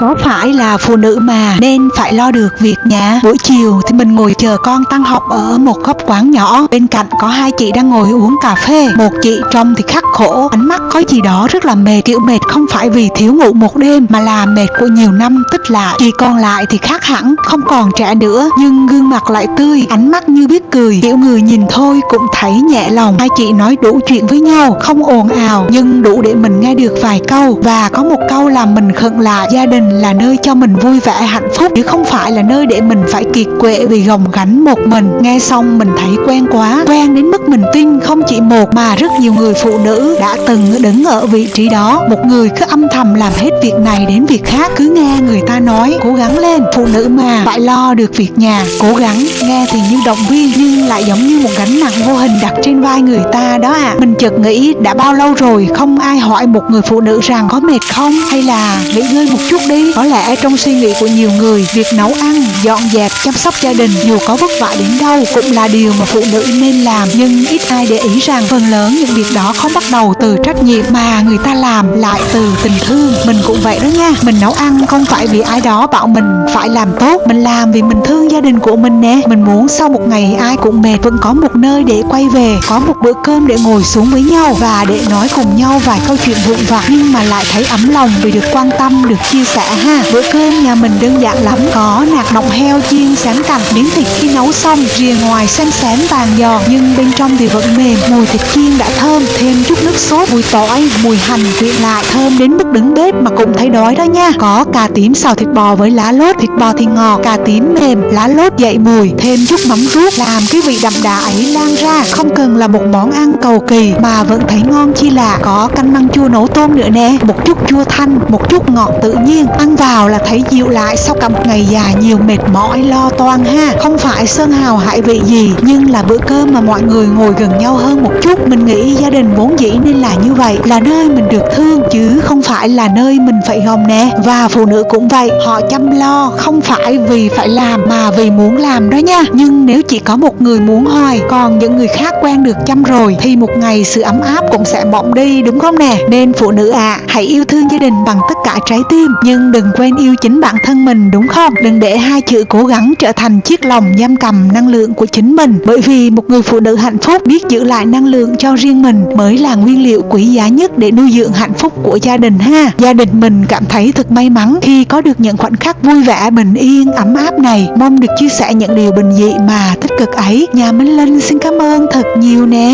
Có phải là phụ nữ mà nên phải lo được việc nhà? Buổi chiều thì mình ngồi chờ con tan học ở một góc quán nhỏ. Bên cạnh có hai chị đang ngồi uống cà phê. Một chị trông thì khắc khổ, ánh mắt có gì đó rất là mệt. Kiểu mệt không phải vì thiếu ngủ một đêm mà là mệt của nhiều năm tích lại. Chị còn lại thì khác hẳn, không còn trẻ nữa nhưng gương mặt lại tươi, ánh mắt như biết cười. Kiểu người nhìn thôi cũng thấy nhẹ lòng. Hai chị nói đủ chuyện với nhau, không ồn ào nhưng đủ để mình nghe được vài câu. Và có một câu làm mình khựng lại: gia đình là nơi cho mình vui vẻ hạnh phúc, chứ không phải là nơi để mình phải kiệt quệ vì gồng gánh một mình. Nghe xong mình thấy quen quá, quen đến mức mình tin không chỉ một mà rất nhiều người phụ nữ đã từng đứng ở vị trí đó. Một người cứ âm thầm làm hết việc này đến việc khác, cứ nghe người ta nói cố gắng lên, phụ nữ mà phải lo được việc nhà. Cố gắng nghe thì như động viên nhưng lại giống như một gánh nặng vô hình đặt trên vai người ta đó ạ. Mình chợt nghĩ đã bao lâu rồi không ai hỏi một người phụ nữ rằng có mệt không, hay là nghỉ ngơi một chút đi. Có lẽ trong suy nghĩ của nhiều người, việc nấu ăn, dọn dẹp, chăm sóc gia đình dù có vất vả đến đâu cũng là điều mà phụ nữ nên làm. Nhưng ít ai để ý rằng phần lớn những việc đó không bắt đầu từ trách nhiệm mà người ta làm lại từ tình thương. Mình cũng vậy đó nha. Mình nấu ăn không phải vì ai đó bảo mình phải làm tốt, mình làm vì mình thương gia đình của mình nè. Mình muốn sau một ngày ai cũng mệt vẫn có một nơi để quay về, có một bữa cơm để ngồi xuống với nhau và để nói cùng nhau vài câu chuyện vụn vặt nhưng mà lại thấy ấm lòng vì được quan tâm, được chia sẻ ha. Bữa cơm nhà mình đơn giản lắm, có nạc nọng heo chiên xém cạnh, miếng thịt khi nấu xong rìa ngoài xém xém vàng giòn nhưng bên trong thì vẫn mềm. Mùi thịt chiên đã thơm, thêm chút nước sốt, mùi tỏi, mùi hành quyện lại thơm đến mức đứng bếp mà cũng thấy đói đó nha. Có cà tím xào thịt bò với lá lốt, thịt bò thì ngọt, cà tím mềm, lá lốt dậy mùi, thêm chút mắm ruốc làm cái vị đậm đà ấy lan ra. Không cần là một món ăn cầu kỳ mà vẫn thấy ngon chi lạ. Có canh măng chua nấu tôm nữa nè, một chút chua thanh, một chút ngọt tự nhiên, ăn vào là thấy dịu lại sau cả một ngày dài nhiều mệt mỏi lo toan ha. Không phải sơn hào hải vị gì nhưng là bữa cơm mà mọi người ngồi gần nhau hơn một chút. Mình nghĩ gia đình vốn dĩ nên là như vậy, là nơi mình được thương chứ không phải là nơi mình phải gồng nè. Và phụ nữ cũng vậy, họ chăm lo không phải vì phải làm mà vì muốn làm đó nha. Nhưng nếu chỉ có một người muốn hoài, còn những người khác quen được chăm rồi thì một ngày sự ấm áp cũng sẽ mỏng đi, đúng không nè? Nên phụ nữ hãy yêu thương gia đình bằng tất cả trái tim nhưng đừng quên yêu chính bản thân mình, đúng không? Đừng để hai chữ cố gắng trở thành chiếc lồng giam cầm năng lượng của chính mình, bởi vì một người phụ nữ hạnh phúc biết giữ lại năng lượng cho riêng mình mới là nguyên liệu quý giá nhất để nuôi dưỡng hạnh phúc của gia đình ha. Gia đình mình cảm thấy thật may mắn khi có được những khoảnh khắc vui vẻ, bình yên, ấm áp này. Mong được chia sẻ những điều bình dị mà tích cực ấy. Nhà Minh Linh xin cảm ơn thật nhiều nè.